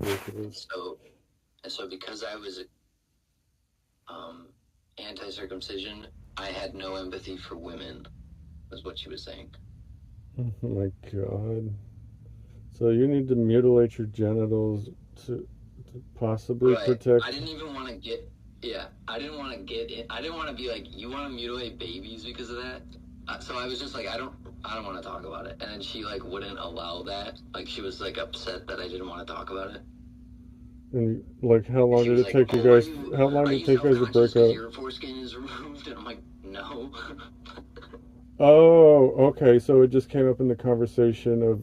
ridiculous. So because I was anti-circumcision, I had no empathy for women, was what she was saying. Oh my God. So you need to mutilate your genitals to possibly Right. I protect. didn't even want to get, yeah, I didn't want to get in. I didn't want to be like, you want to mutilate babies because of that? So I was just like, I don't want to talk about it. And then she like wouldn't allow that. Like she was like upset that I didn't want to talk about it. And like, how And long she did was it like, take you "Oh, guys? How long are did it you take you guys to self-conscious break because up? your foreskin is removed?" And I'm like, "No." Oh, okay. So it just came up in the conversation of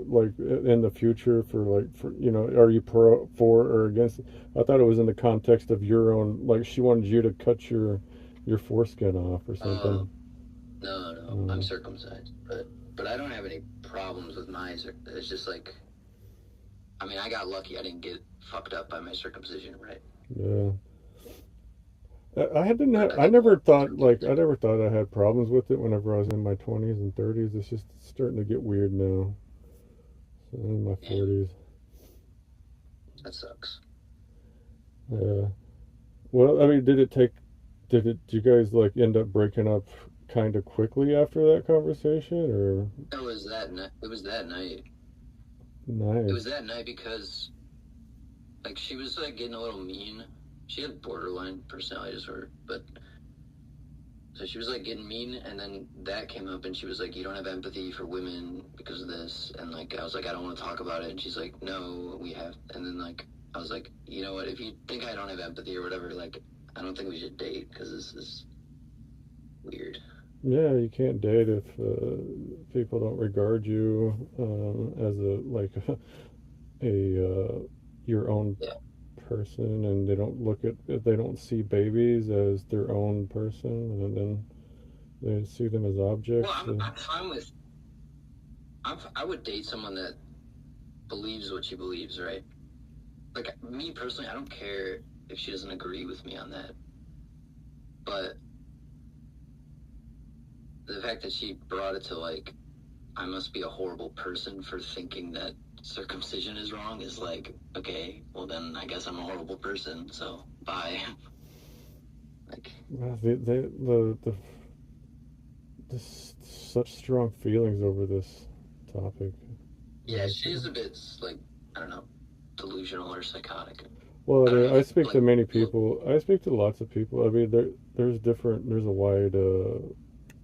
like in the future for like for are you pro for or against? I thought it was in the context of your own, like she wanted you to cut your foreskin off or Oh, something. no, I'm Oh, circumcised, but I don't have any problems with my. It's just like, I mean, I got lucky. I didn't get fucked up by my circumcision, right? yeah. I didn't But have, I think a lot of people do. I never thought I had problems with it whenever I was in my 20s and 30s. It's just starting to get weird now. So I'm in my Damn, 40s. that sucks. Yeah. Well, I mean, did you guys like end up breaking up kind of quickly after that conversation, or? It was that night. It was that night. It was Nice. that night because like she was like getting a little mean. She had borderline personality disorder, but so she was like getting mean, and then that came up, and she was like, "You don't have empathy for women because of this," and like I was like, "I don't want to talk about it," and she's like, "No, we have," and then like I was like, "You know what? If you think I don't have empathy or whatever, like I don't think we should date because this is weird." Yeah, you can't date if people don't regard you as a like a your own Yeah. person, and they don't look at if they don't see babies as their own person, and then they see them as Well, objects. I'm fine with. I would date someone that believes what she believes, right? Like me personally, I don't care if she doesn't agree with me on that, but the fact that she brought it to like I must be a horrible person for thinking that circumcision is wrong is like, okay, well then I guess I'm a horrible person, so bye. Like, Well, such strong feelings over this topic. yeah, Like, she's a bit like, I don't know, delusional or psychotic. well, I I don't mean, know I if speak to like many look, people. I speak to lots of people. I mean, there's a wide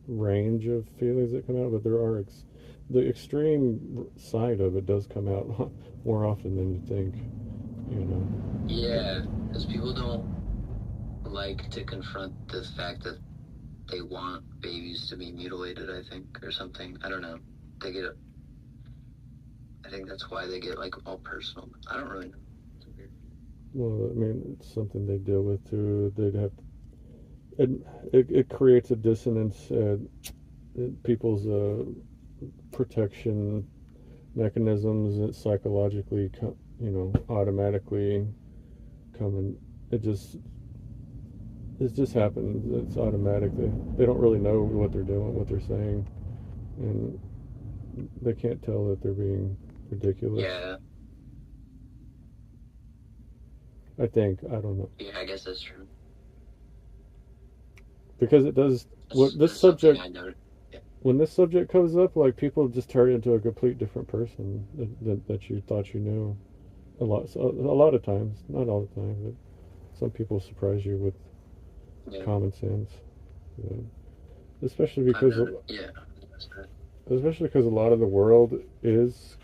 range of feelings that come out, but the extreme side of it does come out more often than you think. You know. yeah, because people don't like to confront the fact that they want babies to be mutilated, I think, or something. I don't know. They get, I think that's why they get like all personal. I don't really know. It's weird. Well, I mean, it's something they deal with too. They'd have it. It creates a dissonance. People's protection mechanisms that psychologically, automatically come and it just happens. It's automatic. They don't really know what they're doing, what they're saying, and they can't tell that they're being ridiculous. Yeah, I think I don't know yeah, I guess that's true. because it does. What this That's something subject I noticed. Yeah. when this subject comes up, like people just turn into a complete different person that you thought you knew. A lot of times, not all the time, but some people surprise you with Yeah, common sense. Yeah. Especially I've because noticed. Yeah, I've noticed that. especially because a lot of the world is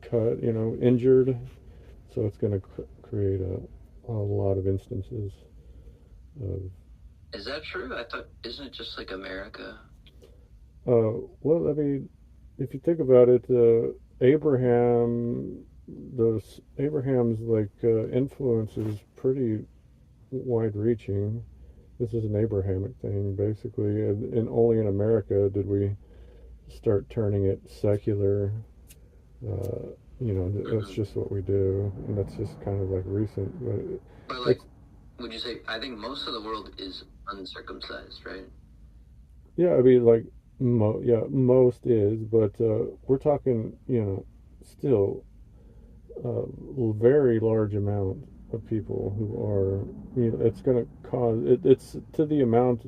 cut, injured, so it's going to create a lot of instances of Is that true? I thought, isn't it just like America? well, I mean, if you think about it, Abraham's like influence is pretty wide reaching. This is an Abrahamic thing, basically, and only in America did we start turning it secular. Uh, that's Hmm. just what we do, and that's just kind of like recent. But But like, it's would you say? I think most of the world is uncircumcised, right? yeah, I mean, like most is, but we're talking, still. a very large amount of people who are, it's going to cause it's to the amount.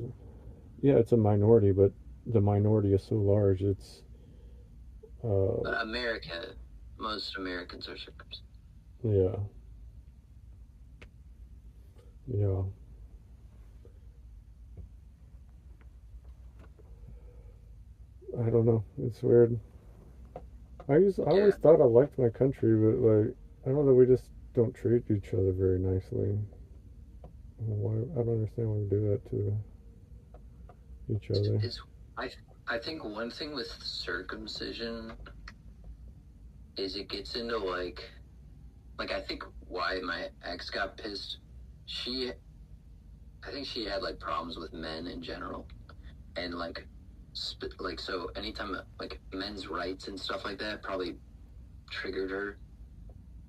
Yeah, it's a minority, but the minority is so large. It's uh, America, most Americans are circumcised. yeah, yeah. I don't know. It's weird. I always Yeah, thought I liked my country, but like I don't know. We just don't treat each other very nicely. Why? I don't understand why we do that to each other. it's I I think one thing with circumcision is it gets into like I think why my ex got pissed. She I think she had like problems with men in general, and like so anytime like men's rights and stuff like that probably triggered her.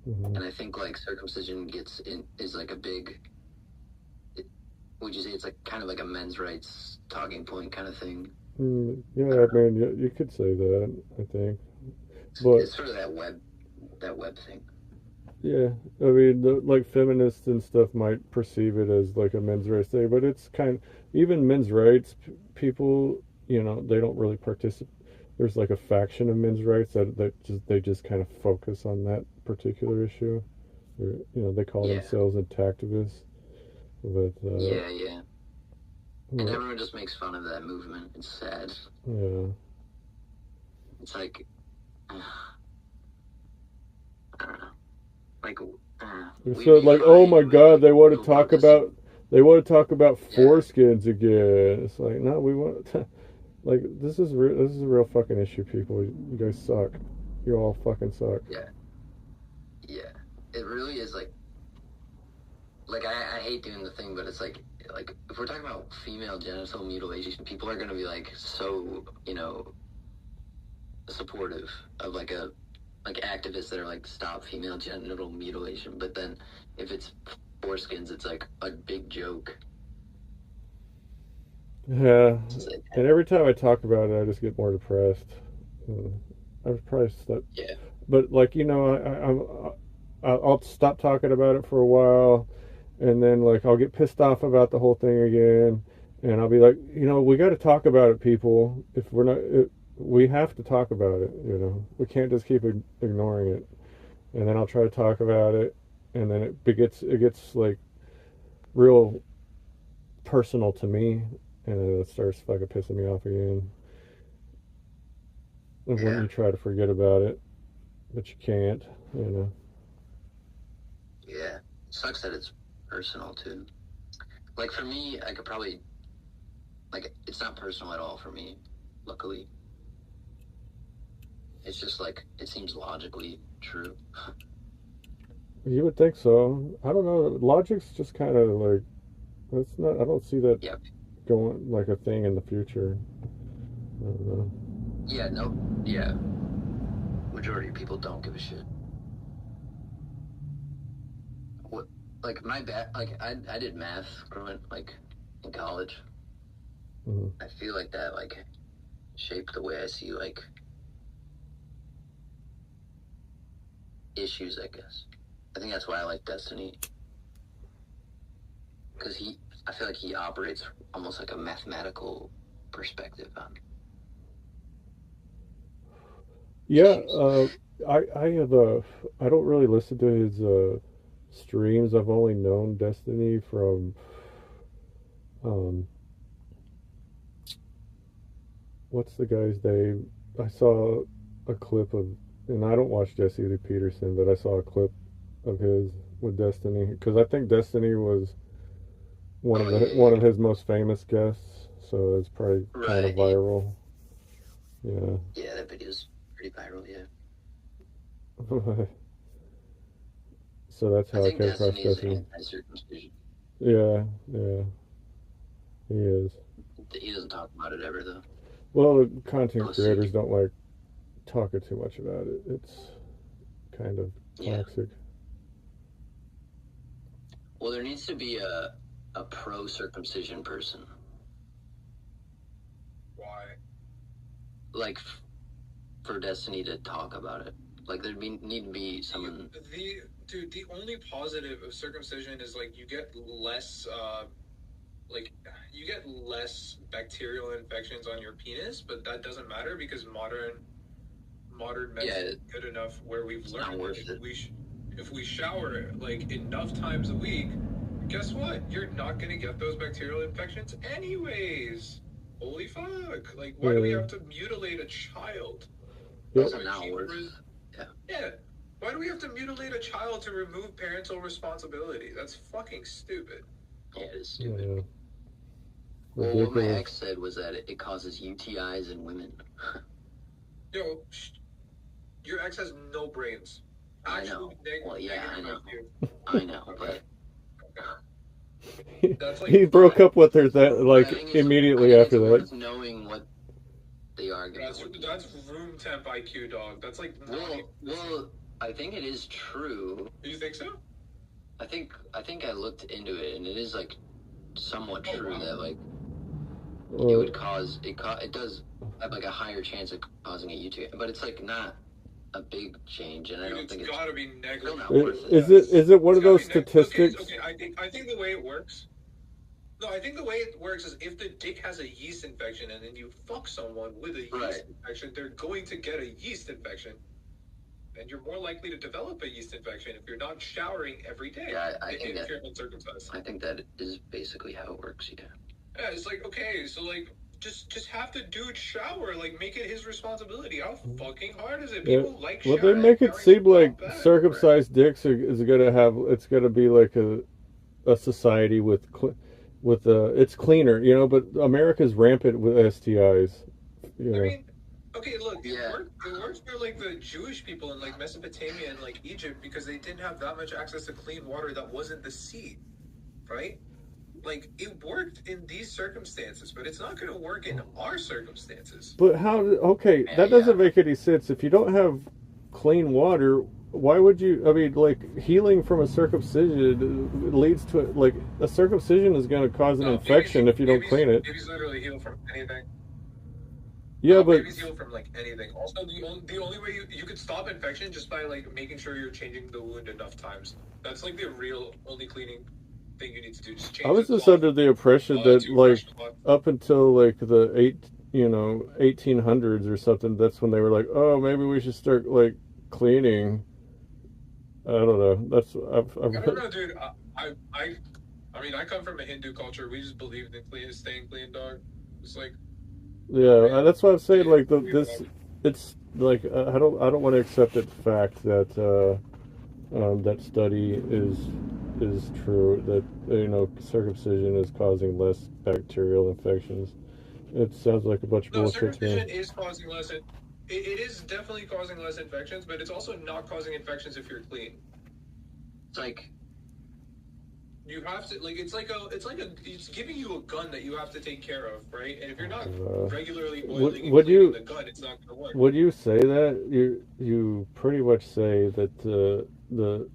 Hmm. And I think like circumcision gets in is like a big. Would you say it's like kind of like a men's rights talking point kind of thing? I Yeah, don't I know. mean, you could say that. I think, but It's sort of that web thing. yeah, I mean, like feminists and stuff might perceive it as like a men's rights thing, but it's even men's rights people, they don't really participate. There's like a faction of men's rights that just kind of focus on that particular issue. They call Yeah, themselves intactivists, but yeah. And well, everyone just makes fun of that movement. It's sad. yeah. It's like I don't know. Like we'd So be like, oh fine my with God, like people protesting. they want to talk about Yeah, foreskins again. It's like, no, we want like this is a real fucking issue, people. You guys suck. You all fucking suck. yeah, yeah. It really is like I hate doing the thing, but it's like if we're talking about female genital mutilation, people are gonna be like so supportive of like activists that are like stop female genital mutilation, but then if it's foreskins, it's like a big joke. Yeah, It's like, and every time I talk about it, I just get more depressed. Uh, I was probably stuck, yeah, but like I'll stop talking about it for a while, and then like I'll get pissed off about the whole thing again, and I'll be like, we got to talk about it, people. If we're not, we have to talk about it. We can't just keep ignoring it. And then I'll try to talk about it, and then it gets like real personal to me, and then it starts fucking pissing me off again. And when yeah, you try to forget about it, but you can't, you know. yeah. Sucks that it's personal too. Like for me, I could probably like it's not personal at all for me. Luckily, it's just like it seems logically true. You would think so. I don't know. Logic's just kind of like that's not. I don't see that Yeah, going like a thing in the future. I don't know. yeah, no, yeah. Majority of people don't give a shit. What like my bad? Like I did math growing like in college. Mhm. I feel like that like shaped the way I see like issues. I guess I think that's why I like Destiny because I feel like he operates almost like a mathematical perspective on Yeah. issues. I have a. I don't really listen to his streams. I've only known Destiny from um what's the guy's name? I saw a clip of, and I don't watch Jesse Lee Peterson, but I saw a clip of his with Destiny because I think Destiny was Oh yeah, one yeah. of his most famous guests, so it's probably kind of Right. Yeah, viral. Yeah. yeah, that video's pretty viral. Yeah, So that's I how I think came across Destiny is Destiny. anti-circumcision. Yeah, yeah, he is. He doesn't talk about it ever though. Well, the content Unless you, creators don't like talking too much about it. It's kind of yeah. toxic. Well, there needs to be a pro-circumcision person, Why? like for Destiny to talk about it. Like there'd be need to be someone. The dude, the only positive of circumcision is like you get less like you get less bacterial infections on your penis, but that doesn't matter because modern medicine is good enough where we've learned that if we shower like enough times a week, guess what? You're not gonna get those bacterial infections anyways. Holy fuck! Like, why do we have to mutilate a child? Yep. Yeah. Why do we have to mutilate a child to remove parental responsibility? That's fucking stupid. Yeah, it is stupid. Yeah. Well, what my ex said was that it causes UTIs in women. Yo, your ex has no brains. I know. Well, yeah, I know. I know, but he broke up with her that like immediately after that. Worth knowing what the argument. That's room temp IQ, dog. That's like well, I think it is true. Do you think so? I think I looked into it, and it is like somewhat true that like it would cause it does have like a higher chance of causing a UTI, but it's like not a big change, and I don't think it's gotta be negligible. Is it one of those statistics? Okay, I think the way it works. No, I think the way it works is if the dick has a yeast infection and then you fuck someone with a yeast infection, they're going to get a yeast infection. And you're more likely to develop a yeast infection if you're not showering every day. Yeah, I think if you're uncircumcised. I think that is basically how it works, yeah. Yeah, it's like, okay, so like just have the dude shower, like make it his responsibility. How fucking hard is it? People like showering. Well, they make it seem like circumcised dicks is gonna be like a society with it's cleaner, you know, but America's rampant with STIs. You know. I mean, okay, look, it worked for like the Jewish people in like Mesopotamia and like Egypt because they didn't have that much access to clean water that wasn't the sea, right? Like it worked in these circumstances, but it's not going to work in our circumstances. But how? Okay, that doesn't make any sense. If you don't have clean water, why would you? I mean, like healing from a circumcision leads to like a circumcision is going to cause an infection if you don't clean it. Babies literally heal from anything. Yeah, but babies heal from like anything. Also, the only way you could stop infection just by like making sure you're changing the wound enough times. That's like the real only cleaning thing you need to do. Just change. I was just under the impression that like up until like the 1800s or something, that's when they were like, oh, maybe we should start like cleaning. I don't know. I don't know, dude. I mean, I come from a Hindu culture. We just believed in staying clean, dog. It's like. Yeah, that's why I'm saying like it's like I don't want to accept the fact that that study is true, that circumcision is causing less bacterial infections. It sounds like a bunch of bullshit. Circumcision is causing less. It is definitely causing less infections, but it's also not causing infections if you're clean. It's like. You have to it's giving you a gun that you have to take care of, right? And if you're not regularly oiling and cleaning the gun, it's not going to work. Would you say that you pretty much say that the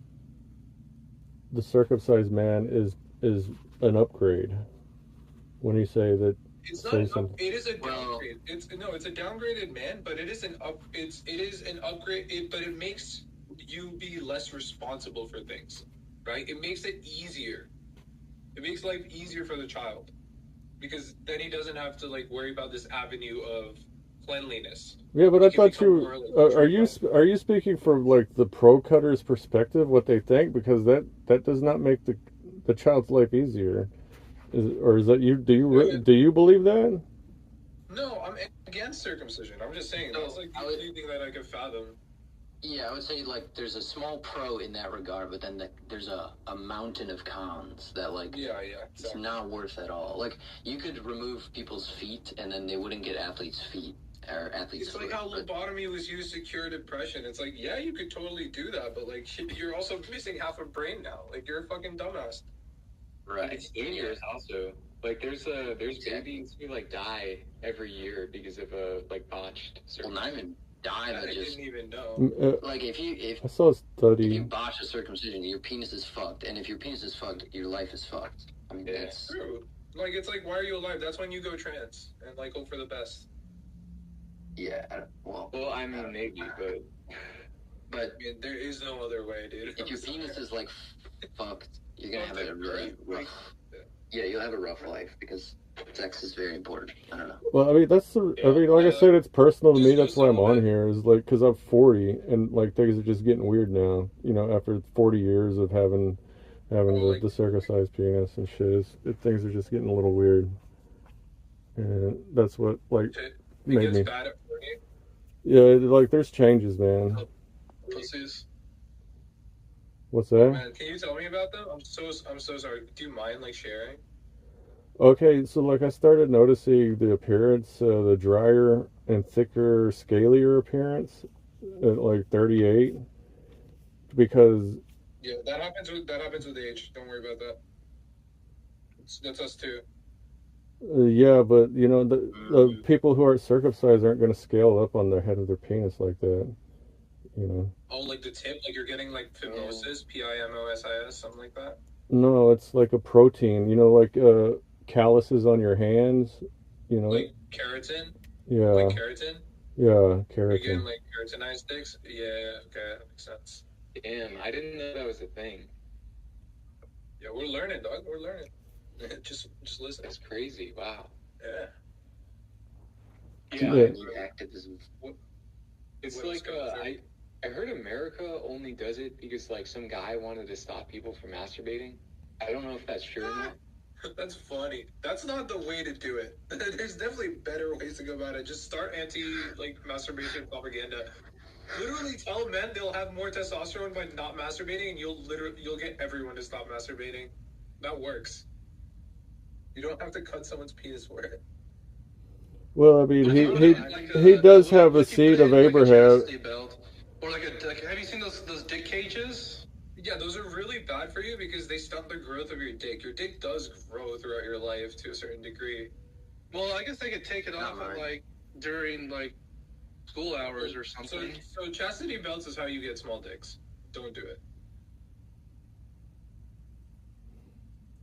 circumcised man is an upgrade when you say that? It's not. It is a downgrade. It's a downgraded man, but it is an upgrade. But it makes you be less responsible for things. Right? It makes it easier. It makes life easier for the child because then he doesn't have to like worry about this avenue of cleanliness. Yeah, but I thought are you speaking from like the pro cutter's perspective, what they think, because that does not make the child's life easier. Is that you? Do you believe that? No, I'm against circumcision. I'm just saying that's like the only thing that I could fathom. Yeah, I would say, like, there's a small pro in that regard, but then there's a mountain of cons that, like, exactly. It's not worth at all. Like, you could remove people's feet, and then they wouldn't get athletes' feet, or athletes' It's like how lobotomy was used to cure depression. It's like, yeah, you could totally do that, but, like, you're also missing half a brain now. Like, you're a fucking dumbass. Right. It's dangerous also. Like, there's babies who, like, die every year because of a, like, botched surgery. Well, not even die, but just didn't even know. Like if I saw a study. If you botch a circumcision, your penis is fucked, and if your penis is fucked, your life is fucked. I mean, that's true. Like it's like, why are you alive? That's when you go trans and like hope for the best. Yeah. Well, I mean maybe, but But I mean, there is no other way, dude. if your penis is like fucked, you're gonna have a really Right? rough. Yeah, you'll have a rough life because sex is very important. I don't know. Well, I mean, I mean, like I said, it's personal to me. That's Just why I'm some of on it. here. Is like because I'm 40 and like things are just getting weird now. You know, after 40 years of having Bro, like the circumcised penis and shit, things are just getting a little weird. And that's what like it made gets me. bad at 40. Yeah, like there's changes, man. Pussies. What's Oh that? man, can you tell me about them? I'm so sorry. Do you mind like sharing? Okay, so like I started noticing the appearance, the drier and thicker, scalier appearance at like 38 because Yeah, that happens with age. Don't worry about that. That's us too. yeah, but you know the Mm. people who aren't circumcised aren't going to scale up on the head of their penis like that, you know. Oh, like the tip, like you're getting like phimosis, Pimosis, something like that. No, it's like a protein, you know, like calluses on your hands, you know. Like keratin, like Yeah, keratin. yeah, You're getting keratin. like keratinized dicks. Yeah, okay, that makes sense. Damn, I didn't know that was a thing. Yeah, we're learning, dog. We're learning. Just listen. That's crazy. Wow. Yeah. Yeah, Yeah. Activism. it's What else like goes there? I heard America only does it because like some guy wanted to stop people from masturbating. I don't know if that's true or not. That's funny. That's not the way to do it. There's definitely better ways to go about it. Just start anti masturbation propaganda. Literally tell men they'll have more testosterone by not masturbating, and you'll get everyone to stop masturbating. That works. You don't have to cut someone's penis for it. Well, I mean, Like he does have a seed of Abraham. Belt, or like have you seen those dick cages? Yeah, those are really bad for you because they stunt the growth of your dick. Your dick does grow throughout your life to a certain degree. Well, I guess they could take it Not off at mine. like during like school hours or something. So chastity belts is how you get small dicks. Don't do it.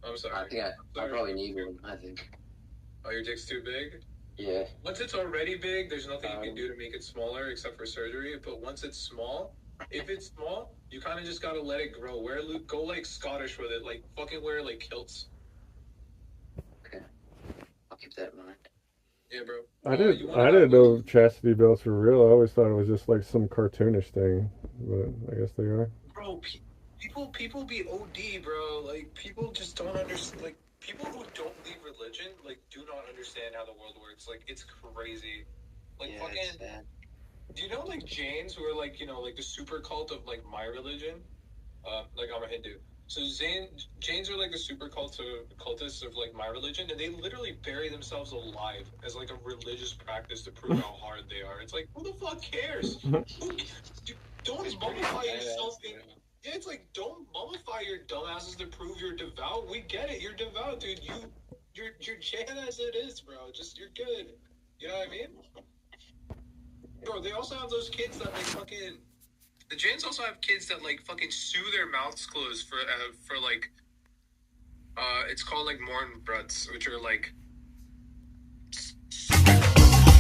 I'm I sorry. think I probably need one. I think. Oh, your dick's too big? Yeah. Once it's already big, there's nothing you can do to make it smaller except for surgery. But once it's small, if it's small, you kind of just gotta let it grow. Go like Scottish with it, like fucking wear like kilts. Okay. I'll keep that in mind. Yeah, bro. I You wanna didn't have know chastity belts were real. I always thought it was just like some cartoonish thing, but I guess they are. Bro, people be OD, bro. Like people just don't understand. Like people who don't leave religion, like do not understand how the world works. Like it's crazy. Like Yeah, fucking. it's sad. Do you know like Jains who are like like the super cult of like my religion? Like I'm a Hindu. So Jains are like the super cultists of like my religion, and they literally bury themselves alive as like a religious practice to prove how hard they are. It's like who the fuck cares? Don't mummify yourself in. Yeah, it's like don't mummify your dumbasses to prove you're devout. We get it, you're devout, dude. You're Jan as it is, bro. Just you're good. You know what I mean? Bro, they also have those kids that like fucking. The Jains also have kids that like fucking sew their mouths closed for like. It's called like morn bruts, which are like.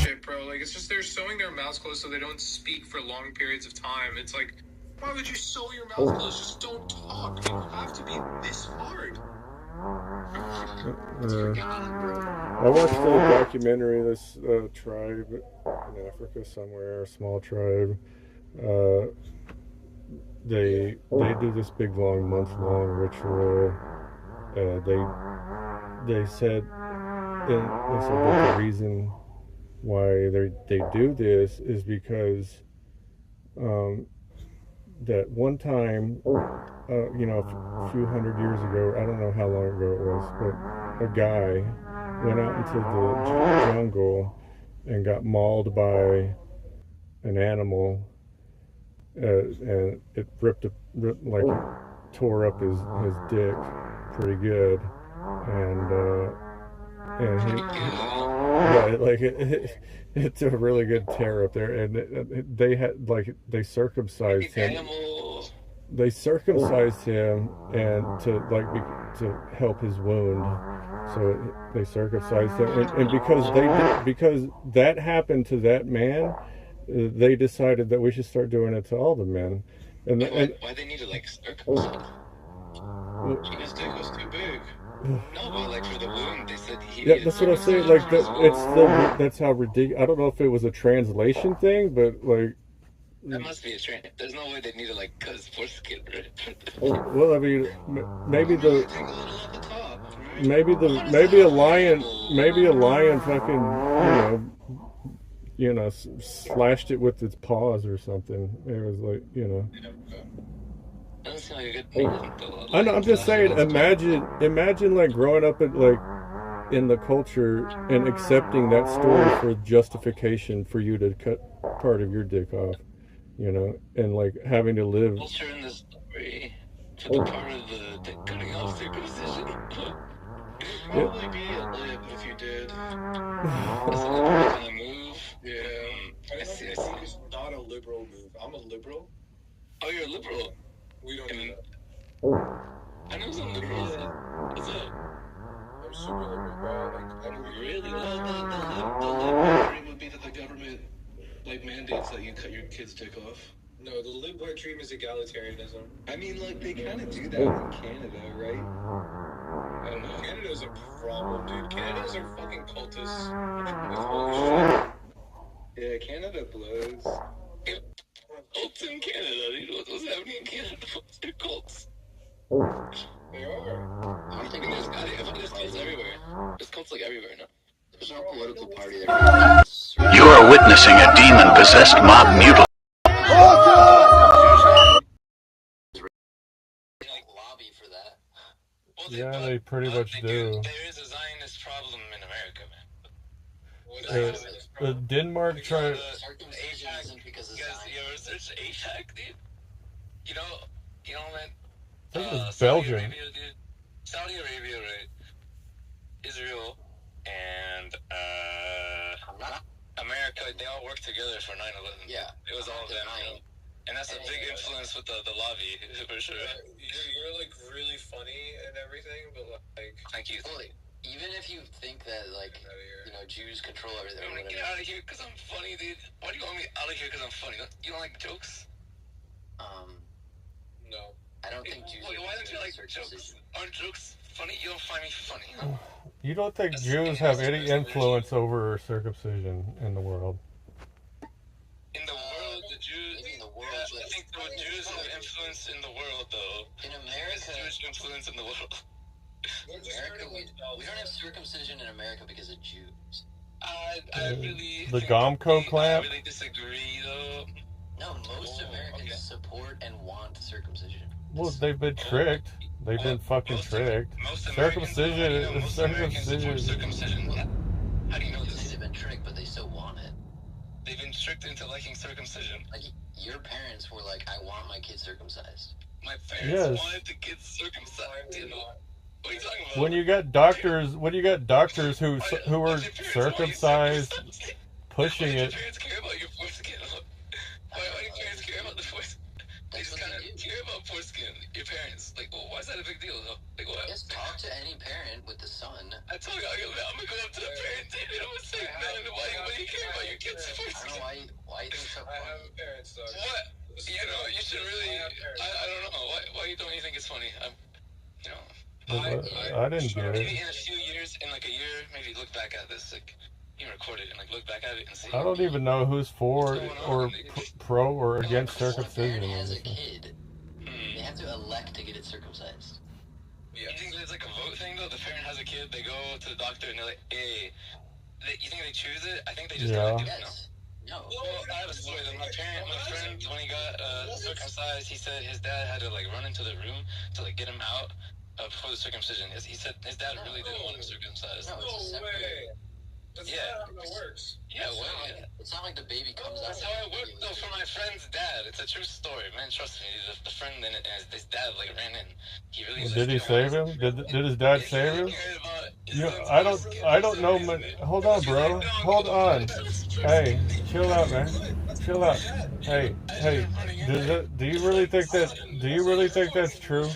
Shit, bro. Like it's just they're sewing their mouths closed so they don't speak for long periods of time. It's like, why would you sew your mouth closed? Just don't talk. You have to be this hard. I watched a documentary. This tribe in Africa somewhere, a small tribe. Uh, they do this big long month-long ritual. They said that the reason why they do this is because that one time, you know, a few hundred years ago, I don't know how long ago it was, but a guy went out into the jungle and got mauled by an animal, and it ripped like tore up his dick pretty good, and he yeah, like it's a really good tear up there, and they had like they circumcised him. Animal. They circumcised him and to help his wound. So they circumcised him, and because that happened to that man, they decided that we should start doing it to all the men. And Why they need to like circumcise? His dick was too big. No, but like for the wound, they said he yeah, needed that's what I'm saying. circumcision Like for his that, wound. it's the that's how ridiculous. I don't know if it was a translation thing, but like, That must be a trend. There's no way they need to like cut his foreskin, right? well, I mean, maybe the Take a little off the top, right? maybe a lion fucking slashed it with its paws or something. It was like Doesn't seem like a good thing. I know. I'm just saying. Imagine like growing up in the culture and accepting that story for justification for you to cut part of your dick off, and like having to live. Culture in the story for the part of the dick cutting off circumcision. Probably be a lib if you did. That's a liberal kind of move. Yeah. I see. It's not a liberal move. I'm a liberal. Oh, you're a liberal. We don't do that. I know some liberals. What's up? I'm super liberal, bro. Like, I believe Really? The lib dream would be that the government like mandates that you cut your kid's dick off. No, the liberal dream is egalitarianism. I mean, like, they kind of do that in Canada, right? I don't know. Canada's a problem, dude. Canada's are fucking cultists. Like, holy shit. Yeah, Canada blows. Cults in Canada. You know what's happening in Canada? They're cults. They are. I'm thinking there's cults everywhere. There's cults like everywhere now. There's no political party there. You are witnessing a demon-possessed mob mutilation. Like lobby for that. Well, Yeah, they pretty much do. There is a Zionist problem in America, man. What Uh, is this, bro? Denmark tried. Circumcision isn't because of Zionism. You ever search APAC, dude? You know, man. I think it was Saudi Belgium. Arabia, dude. Saudi Arabia, right? Israel and America, they all worked together for 9/11. Yeah, it was all them. And that's a big influence with the lobby, for sure. You're like really funny and everything, but like. Thank you. Well, even if you think that like Jews control everything, I'm gonna get out of here because I'm funny, dude. Why do you want me out of here because I'm funny? You don't like jokes? No. I don't think Jews. Why don't you like jokes? Aren't jokes funny? You don't find me funny, huh? You don't think Jews have any influence over circumcision in the world? In the world, the Jews. In the world, I think the Jews have influence in the world, though. In America, Jewish influence in the world. In America, we don't have circumcision in America because of Jews. I really. The Gomco clamp. I really disagree, though. No, most Americans support and want circumcision. Well, they've been tricked. They've been fucking tricked. Circumcision. Circumcision. How do you know this? They've been tricked, but they still want it. They've been tricked into liking circumcision. Like your parents were like, "I want my kid circumcised." My parents wanted the kids circumcised. You know. What are you talking about? When you got doctors who were circumcised, pushing it. Why do your parents care about your foreskin? Why do your parents care about the foreskin? They just kind of care about foreskin. Your parents, like, well, why is that a big deal, though? Like, what? Just talk to any parent with the son. I told you, I'm gonna go up to the parent and I'm gonna say, man, why do you care about your kids' foreskin? I don't know why you think so. I have a parent, so. What? You should really. I don't know. Why don't you think it's funny? I didn't get Maybe it. in a few years, in like a year, maybe look back at this, like, you can record it and like look back at it and see. I don't even know who's for or pro or against circumcision. As a kid, they have to elect to get it circumcised. Yeah. You think there's like a vote thing though? The parent has a kid, they go to the doctor and they're like, "Hey," you think they choose it? I think they just elect it. No. Well, I have a story. My friend, when he got circumcised, he said his dad had to like run into the room to like get him out before the circumcision. He said his dad really didn't want him circumcised. No, it's a separate. That's not how it works. Yeah, well, it's not like the baby comes out. That's how it worked, though, for my friend's dad. It's a true story, man. Trust me. The friend and his dad like ran in. He really. Did he save him? Did his dad save him? I don't know. Hold on, bro. Hold on. Hey, chill out, man. Chill out. Hey. Do you really think that? Do you really think that's true?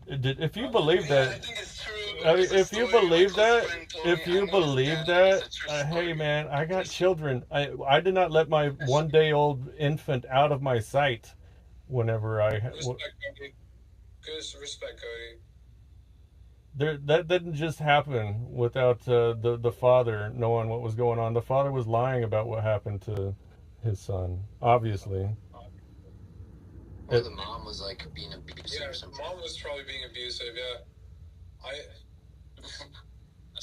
If you believe that, I think it's true. if you believe that, if you believe that, hey man, I got children. I did not let my 1 day old infant out of my sight whenever Respect, Cody. Good respect, Cody. that didn't just happen without the father knowing what was going on. The father was lying about what happened to his son, obviously. Or the mom was like being abusive Yeah, or something. mom was probably being abusive. Yeah,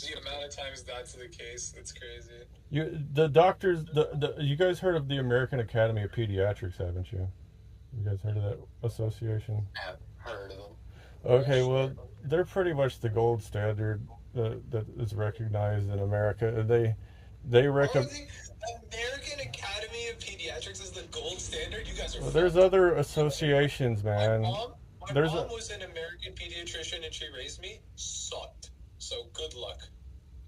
the amount of times that's the case, it's crazy. The doctors, you guys heard of the American Academy of Pediatrics, haven't you? You guys heard of that association? I've heard of them. Okay, well, they're pretty much the gold standard that is recognized in America. They recommend. American Academy of Pediatrics is the gold standard. You guys are. Well, there's other associations, man. My mom was an American pediatrician and she raised me. Sucked. So good luck.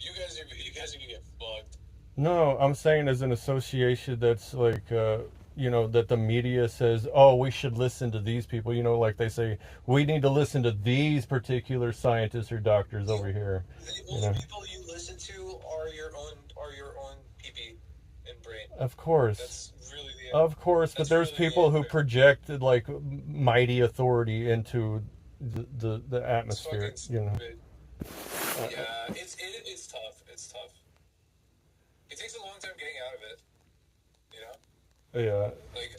You guys are gonna get fucked. No, I'm saying as an association that's like, that the media says, oh, we should listen to these people. Like they say, we need to listen to these particular scientists or doctors over here. The only people you listen to are your own pee and brain. Of course. That's really Of course, but there's really people who project like mighty authority into the atmosphere. Yeah, it's tough. It's tough. It takes a long time getting out of it. Yeah. Like,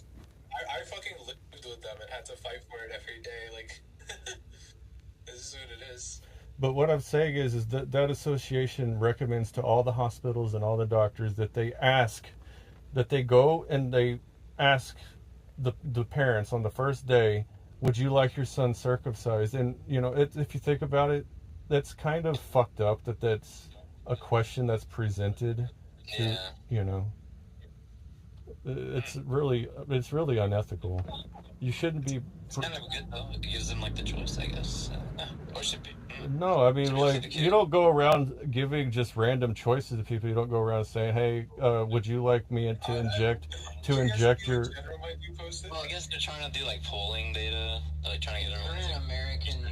I fucking lived with them and had to fight for it every day. Like, this is what it is. But what I'm saying is that association recommends to all the hospitals and all the doctors that they go and they ask the parents on the first day, would you like your son circumcised? And if you think about it, that's kind of fucked up that's a question that's presented to it's really unethical. You shouldn't be. It's kind of good though. It gives them like the choice, I guess. Or should be. No, I mean, like, you don't go around giving just random choices to people. You don't go around saying, "Hey, would you like me to inject your?" Well, I guess they're trying to do like polling data, like trying to get They're everyone. in American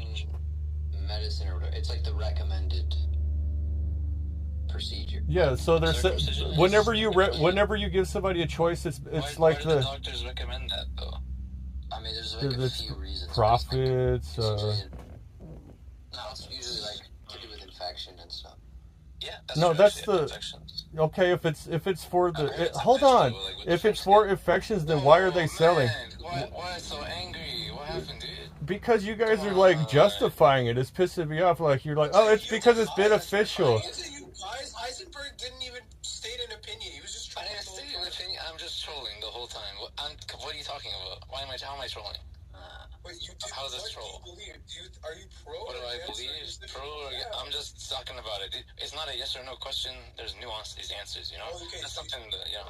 medicine or whatever. It's like the recommended procedure. Yeah, so there's whenever you give somebody a choice, it's Why like do the doctors recommend that though? I mean, there's like a few reasons. Profits. No, it's usually like to do with infection and stuff. Yeah. That's the infections. Okay. If it's for the hold on, if it's for infections, then why are they selling? Why so angry? What happened, dude? Because you guys are like justifying it. It's pissing me off. Like you're like, oh, it's because it's beneficial. Heisenberg didn't even state an opinion. He was just trying to state an opinion. I'm just trolling the whole time. What are you talking about? How am I trolling? Wait, how is this troll? Are you pro? What do I believe? Pro? I'm just talking about it. It's not a yes or no question. There's nuance to these answers, Okay, that's something that, yeah.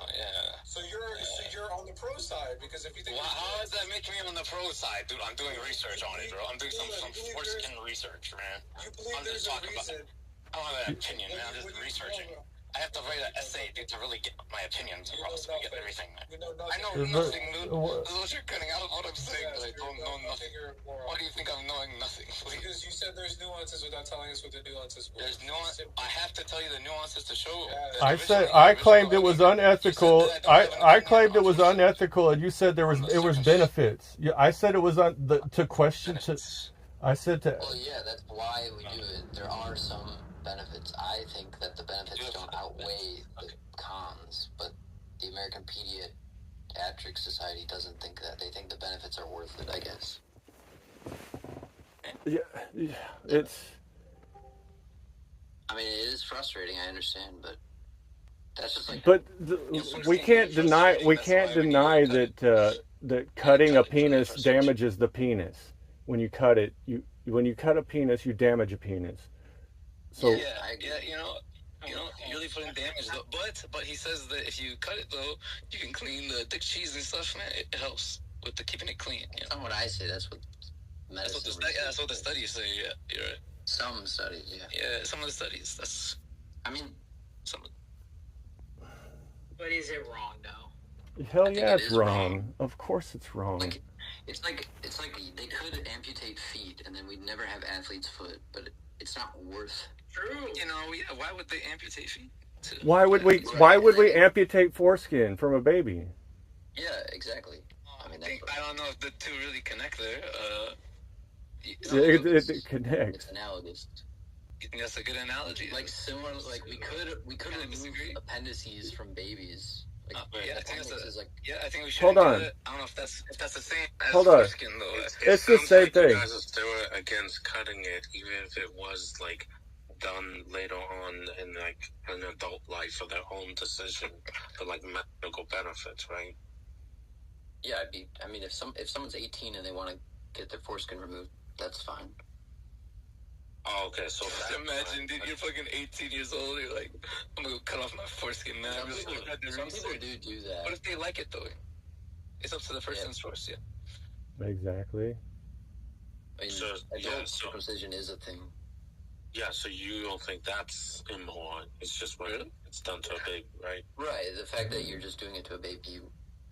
So you're on the pro side because if you think. How does that make me on the pro side, dude? I'm doing research on it, bro. I'm doing some foreskin research, man. You believe I'm just talking about it. I don't have an opinion, man. I'm just researching. I have to write an essay, dude, to really get my opinions across. We get everything, man. I know nothing, dude. This is what you're cutting out of what I'm saying, but I don't know nothing. Why do you think I'm knowing nothing? Because you said there's nuances without telling us what the nuances were. There's nuance. I have to tell you the nuances to show. I claimed it was unethical. I claimed it was unethical, and you said it was benefits. I said it was to question to. I said to. Well, yeah, that's why we do it. There are some benefits. I think that the benefits don't outweigh the cons, but the American Pediatric Society doesn't think that. They think the benefits are worth it, I guess. Yeah, it's. I mean, it is frustrating. I understand, but that's just like. But we can't deny that cutting a penis damages the penis. When you cut it, when you cut a penis, you damage a penis. So you really putting damage though. But he says that if you cut it though, you can clean the thick cheese and stuff, man. It helps with keeping it clean. That's not what I say. That's what medicine. That's what the studies say. Yeah, you're right. Some studies, yeah. Yeah, some of the studies. Some. But is it wrong though? Hell yeah, it's wrong. Of course, it's wrong. It's like they could amputate feet, and then we'd never have athlete's foot. But it's not worth. True. You know, yeah. Why would they amputate feet? Why would we? Why would we amputate foreskin from a baby? Yeah, exactly. I mean, I don't know if the two really connect there. It connects. It's analogous. You think that's a good analogy? Like similar, like we could remove appendices from babies. Like, I think I think we should. Hold on. I don't know if that's the same as Hold on. foreskin, though. It's the same thing. You guys are still against cutting it, even if it was like done later on in like an adult life for their own decision for like medical benefits, right? Yeah, I mean, if someone's 18 and they want to get their foreskin removed, that's fine. Oh, okay, so just imagine, dude, you're fucking 18 years old. You're like, I'm gonna cut off my foreskin now. Some people do that. What if they like it though? It's up to the person's choice. Yeah. Exactly. I mean, adult circumcision is a thing. Yeah, so you don't think that's immoral? It's just when it's done to a baby, right? Right. The fact that you're just doing it to a baby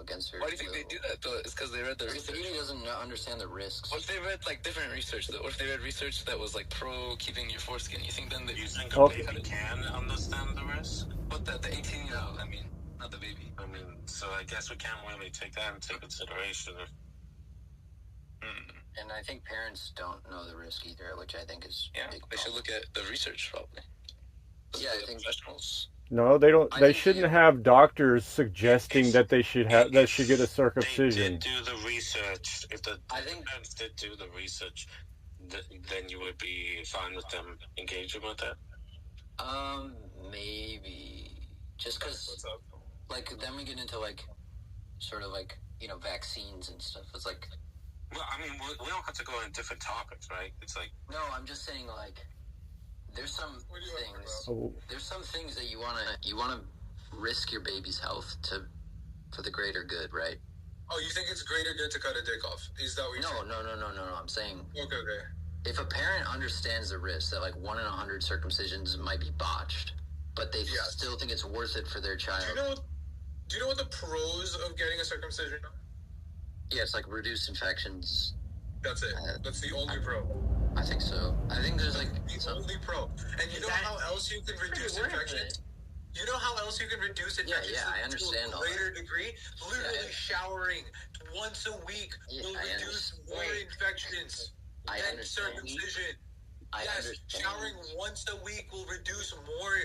against her. Why do you think they do that though? It's because they read the research. The baby doesn't understand the risks. What if they read like different research though? What if they read research that was like pro keeping your foreskin? You think then you think a baby can understand the risk? But the 18-year-old, I mean, not the baby. I mean, so I guess we can't really take that into consideration. And I think parents don't know the risk either, which I think is they should look at the research probably. Yeah, I think professionals. No, they don't. They shouldn't have doctors suggesting that they should have that should get a circumcision. They did do the research. If the parents did do the research, then you would be fine with them engaging with it. Maybe just because, like, then we get into like, sort of like vaccines and stuff. It's like. Well, I mean, we don't have to go in different topics, right? It's like no, I'm just saying like. There's some things that you wanna risk your baby's health for the greater good, right? Oh, you think it's greater good to cut a dick off? Is that what you're saying? No. I'm saying okay. If a parent understands the risk that like 1 in 100 circumcisions might be botched, but they still think it's worth it for their child. Do you know what the pros of getting a circumcision are? Yeah, it's like reduced infections. That's it. That's the only pro. I think so. I think there's like the only pro. And you know how else you can reduce infections? You know how else you can reduce infections? Yeah, I understand to a greater degree? Literally showering once a week will reduce more infections than circumcision. Showering once a week will reduce more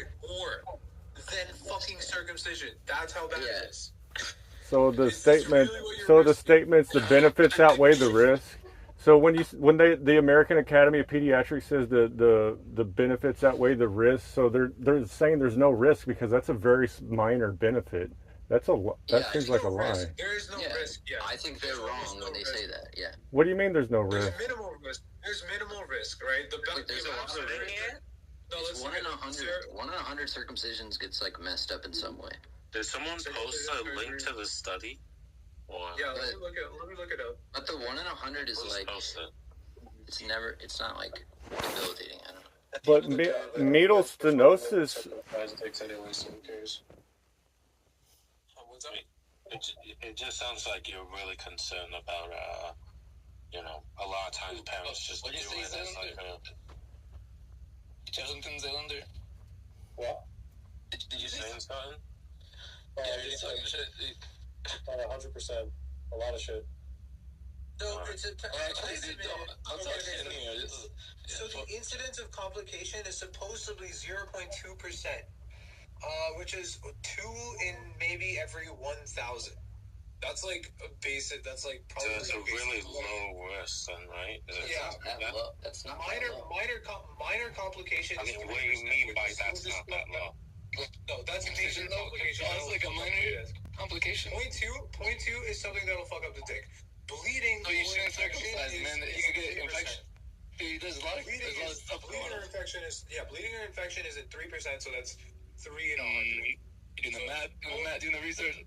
than fucking circumcision. That's how bad it is. So the statements, the benefits outweigh the risk. So when the American Academy of Pediatrics says the benefits outweigh the risks, so they're saying there's no risk because that's a very minor benefit. That seems like a lie. There is no risk. Yeah, I think they're wrong when they say that. Yeah. What do you mean there's no risk? There's minimal risk. There's minimal risk, right? There's a lot of risk. No, 1 in 100 circumcisions gets like messed up in some way. Did someone post a link to the study? Yeah, let me look it up. But the 1 in 100 is like it's not like debilitating. I don't know. But needle stenosis. It just sounds like you're really concerned about a lot of times parents just do it as like What? Did you say something? Yeah, you're talking shit. 100%. A lot of shit. No, it's a So the incidence of complication is supposedly 0.2%, which is 2 in maybe every 1,000. That's like a basic. That's like probably. So it's a really low risk, then, right? That's not minor complications. I mean, what do you mean by that's not that low? No, that's a major complication. That's like a minor complication. Point two is something that'll fuck up the dick. Bleeding. So you shouldn't circumcise, man. You can get infection. There's a lot of stuff going on. Bleeding or infection is at 3%, so that's 3 in 100. Doing the math, doing the research.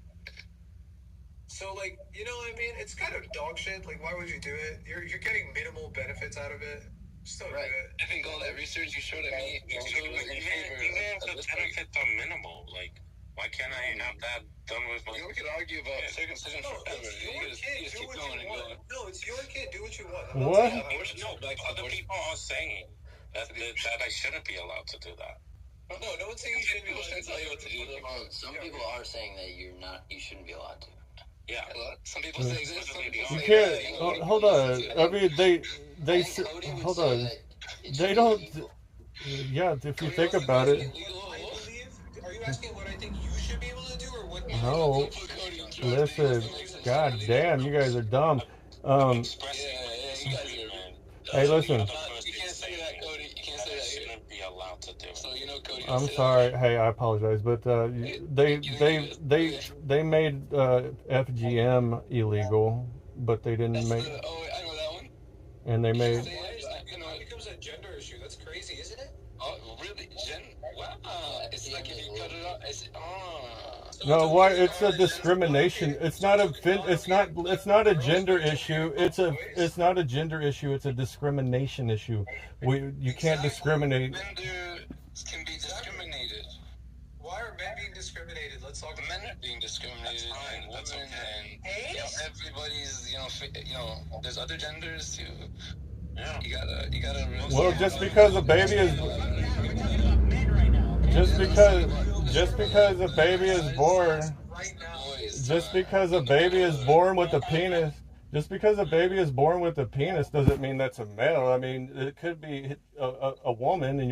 So, like, you know what I mean? It's kind of dog shit. Like, why would you do it? You're getting minimal benefits out of it. Just don't do it. I think all that research you showed at me, Even if the benefits are minimal, like, why can't I have that done with my... You could argue about circumcision forever. You just keep going and going. No, it's your kid. Do what you want. What? No, like other people are saying. That I shouldn't be allowed to do that. No one's saying you shouldn't be allowed to tell you what to do. Well, some people are saying that you shouldn't be allowed to. Yeah, some people say this. Some people You say can't. that. Hold on. I mean, they hold on. They don't. Yeah, if you think about it. Are you asking what I think you should be able to do, or what? No. Listen. God damn, you guys are dumb. Hey, listen. You can't say that, Cody. You can't say that. Shouldn't be allowed to do. So Cody. I'm sorry. Hey, I apologize, but they made FGM illegal, but they didn't make. Oh, I know that one. And they made. It becomes a gender issue. That's crazy, isn't it? Oh, really? Wow. It's like if you cut it off. No, why? It's a discrimination. It's not a. It's not a gender issue. It's not a gender issue. It's a discrimination issue. You can't discriminate. Men can be discriminated. Why are men being discriminated? Let's talk. Men are being discriminated, and women, and everybody's. There's other genders too. Yeah. You gotta. Well, just because a baby is. Just because a baby is born. Just because a baby is born with a penis. Just because a baby is born with a penis doesn't mean that's a male. I mean, it could be a woman, and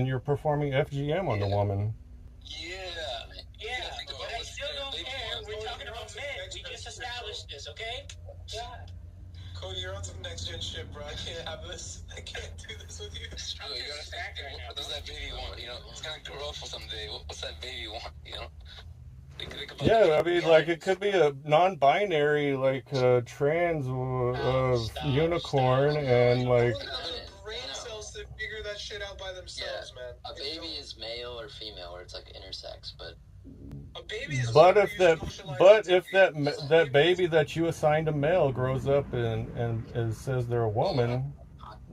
you're performing FGM on the woman. Yeah, but I still don't care. We're talking about men. We just established this, okay? Yeah. Cody, you're on some next gen shit, bro. I can't have this. I can't do this with you. It's true. You gotta think, what does that baby want? It's gonna grow up someday. What's that baby want? Yeah, I mean, like, it could be a non-binary, like, trans unicorn, and, like... Brain cells to figure that shit out by themselves, man. A baby is male or female, or it's like intersex, but... A baby is... But if that baby that you assigned a male grows up and says they're a woman,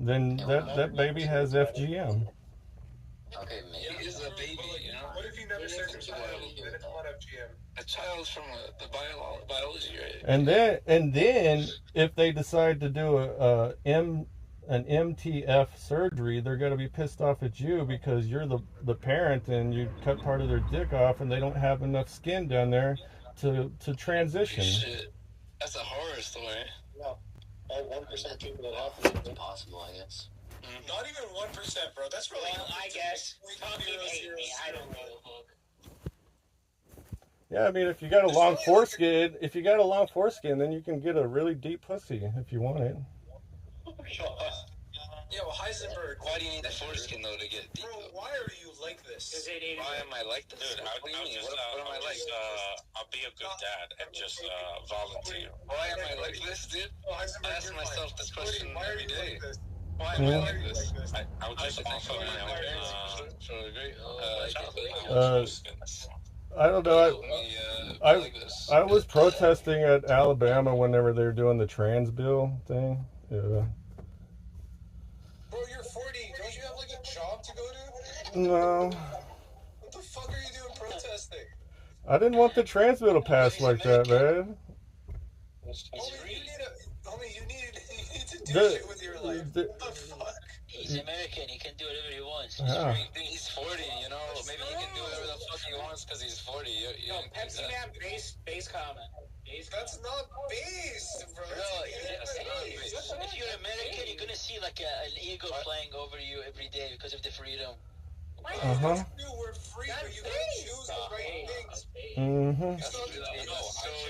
then that baby has FGM. Okay, maybe. He is a baby, What if you never circumcised him? Then it's not FGM. A child from the biology, right? And then if they decide to do an MTF surgery, they're going to be pissed off at you because you're the parent and you cut part of their dick off and they don't have enough skin down there to transition. Shit. That's a horror story. No. All 1% people that happen. It's possible, I guess. Not even 1%, bro. That's really... Well, I guess. Fucking hate me. I don't know. Yeah, I mean, if you got a long foreskin, then you can get a really deep pussy if you want it. Yeah, well, Heisenberg. Why do you need the foreskin, though, to get deep? Bro, why are you like this? Why am I like this? Dude, What am I like? I'll be a good dad and just volunteer. Why am I like this, dude? I ask myself this question every day. Like Why am I like this? I would just offer my I don't know. I was protesting at Alabama whenever they were doing the trans bill thing. Yeah. Bro, you're 40. Don't you have like a job to go to? No. What the fuck are you doing protesting? I didn't want the trans bill to pass like that, man. Homie, you need to do shit with your life. What the fuck? He's American. He can do whatever he wants. Yeah. He's 40, Maybe he can do whatever the fuck he wants because he's 40. Pepsi Man, base comment. That's not base, bro. If you're American, you're gonna see like an eagle flying over you every day because of the freedom. We're free, but you gotta choose the right things. That's so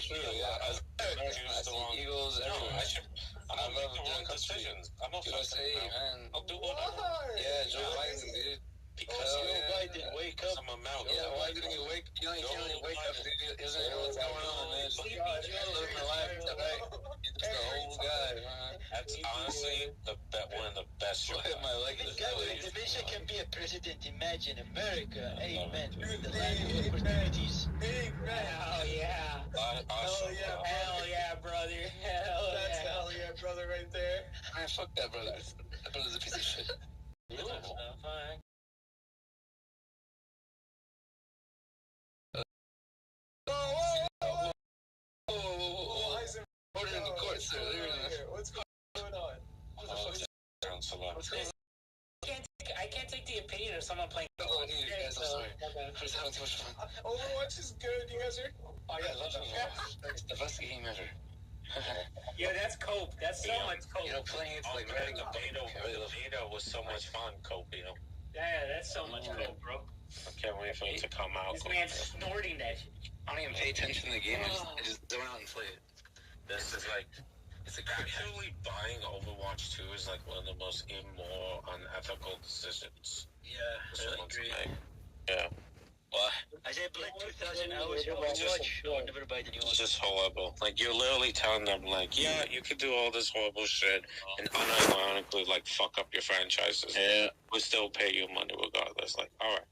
true, yeah. Eagles everywhere. I'm doing decisions. I'm not USA, man. I'll do whatever. Yeah, Joe Biden, dude. Because Joe Biden, wake up. I'm a mouth. Yeah, why didn't you wake? You can't really wake up. He doesn't know what's going on, man. Living my life, right? He's just a whole guy, man. That's honestly one of the best. Why am I like this? The nation can be a president. Imagine America. Amen. The land of opportunities. Amen. Hell yeah. Hell yeah, brother. That's hell yeah, brother, right there. Man, fuck that brother. That brother's a piece of shit. Fine. Order in the court, sir. What's going on? What the fuck's that? I can't take the opinion of someone playing. Oh, dude, guys, I'm sorry. I'm just having too much fun. Overwatch is good. You guys are. Oh, yeah, I love it. It's the best game ever. Yeah, that's cope. That's so much cope. You know, playing it's like riding a bike. Beta was so much fun, Kobe. Yeah, that's so much cope, bro. I can't wait for it to come out. This man's snorting that shit. I don't even pay attention to the game. I just zone out and play it. This is like, it's like actually buying Overwatch 2 is like one of the most immoral, unethical decisions. Yeah, someone to agree. make. Yeah. What? I said played 2,000 hours of Overwatch. I'll never buy the new one. It's just horrible. Like, you're literally telling them, like, yeah, you could do all this horrible shit and unironically, like, fuck up your franchises. Yeah. We'll still pay you money regardless. Like, alright.